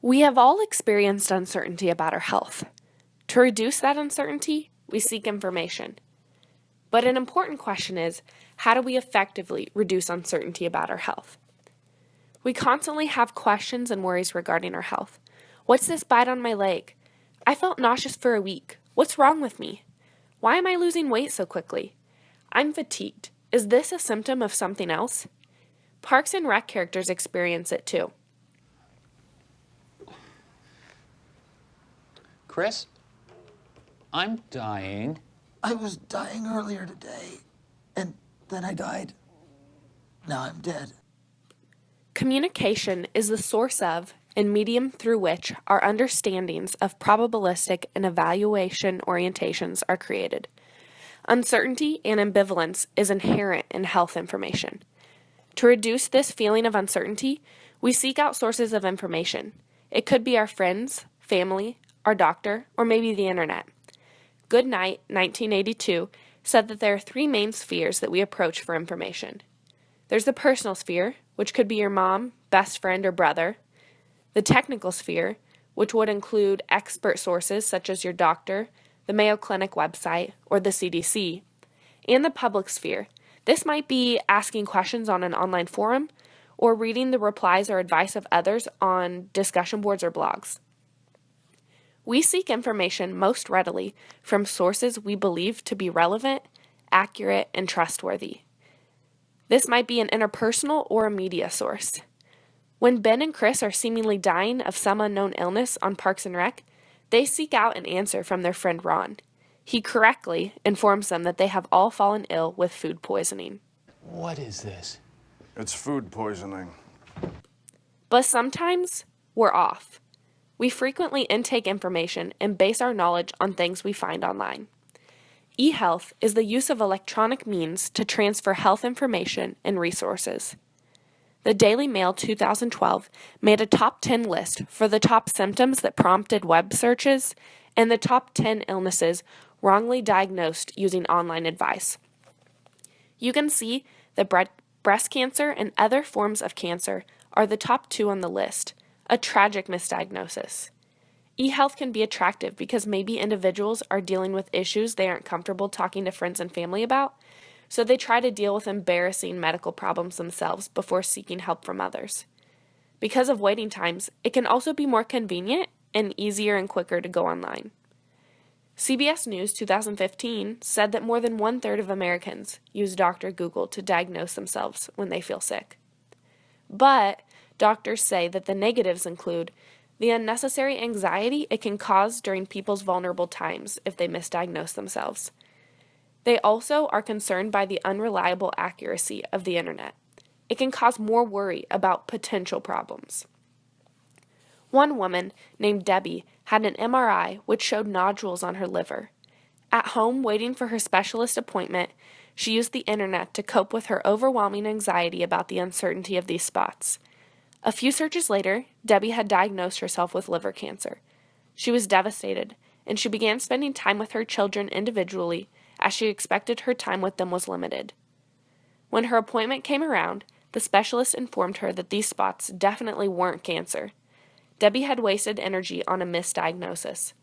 We have all experienced uncertainty about our health. To reduce that uncertainty, we seek information. But an important question is, how do we effectively reduce uncertainty about our health? We constantly have questions and worries regarding our health. What's this bite on my leg? I felt nauseous for a week. What's wrong with me? Why am I losing weight so quickly? I'm fatigued. Is this a symptom of something else? Parks and Rec characters experience it too. Chris, I'm dying. I was dying earlier today, and then I died. Now I'm dead. Communication is the source of and medium through which our understandings of probabilistic and evaluation orientations are created. Uncertainty and ambivalence is inherent in health information. To reduce this feeling of uncertainty, we seek out sources of information. It could be our friends, family, our doctor, or maybe the internet. Goodnight, 1982, said that there are three main spheres that we approach for information. There's the personal sphere, which could be your mom, best friend, or brother. The technical sphere, which would include expert sources such as your doctor, the Mayo Clinic website, or the CDC. And the public sphere. This might be asking questions on an online forum, or reading the replies or advice of others on discussion boards or blogs. We seek information most readily from sources we believe to be relevant, accurate, and trustworthy. This might be an interpersonal or a media source. When Ben and Chris are seemingly dying of some unknown illness on Parks and Rec, they seek out an answer from their friend Ron. He correctly informs them that they have all fallen ill with food poisoning. What is this? It's food poisoning. But sometimes we're off. We frequently intake information and base our knowledge on things we find online. E-health is the use of electronic means to transfer health information and resources. The Daily Mail 2012 made a top 10 list for the top symptoms that prompted web searches and the top 10 illnesses wrongly diagnosed using online advice. You can see that breast cancer and other forms of cancer are the top 2 on the list, a tragic misdiagnosis. E-health can be attractive because maybe individuals are dealing with issues they aren't comfortable talking to friends and family about, so they try to deal with embarrassing medical problems themselves before seeking help from others. Because of waiting times, it can also be more convenient and easier and quicker to go online. CBS News 2015 said that more than 1/3 of Americans use Dr. Google to diagnose themselves when they feel sick. But doctors say that the negatives include the unnecessary anxiety it can cause during people's vulnerable times if they misdiagnose themselves. They also are concerned by the unreliable accuracy of the internet. It can cause more worry about potential problems. One woman named Debbie had an MRI which showed nodules on her liver. At home, waiting for her specialist appointment, she used the internet to cope with her overwhelming anxiety about the uncertainty of these spots. A few searches later, Debbie had diagnosed herself with liver cancer. She was devastated, and she began spending time with her children individually as she expected her time with them was limited. When her appointment came around, the specialist informed her that these spots definitely weren't cancer. Debbie had wasted energy on a misdiagnosis.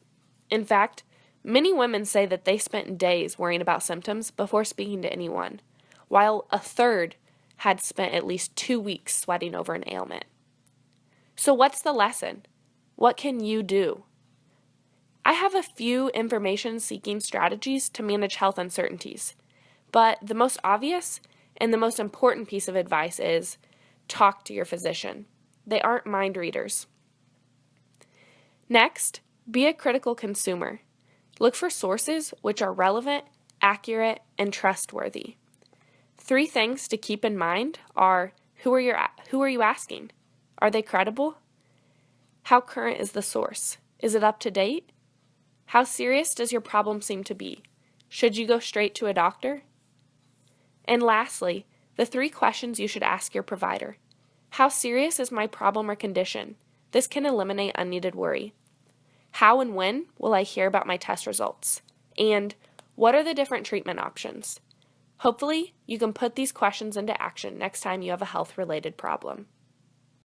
In fact, many women say that they spent days worrying about symptoms before speaking to anyone, while a third had spent at least 2 weeks sweating over an ailment. So what's the lesson? What can you do? I have a few information-seeking strategies to manage health uncertainties, but the most obvious and the most important piece of advice is talk to your physician. They aren't mind readers. Next, be a critical consumer. Look for sources which are relevant, accurate, and trustworthy. 3 things to keep in mind are who are you asking? Are they credible? How current is the source? Is it up to date? How serious does your problem seem to be? Should you go straight to a doctor? And lastly, the 3 questions you should ask your provider. How serious is my problem or condition? This can eliminate unneeded worry. How and when will I hear about my test results? And what are the different treatment options? Hopefully, you can put these questions into action next time you have a health-related problem.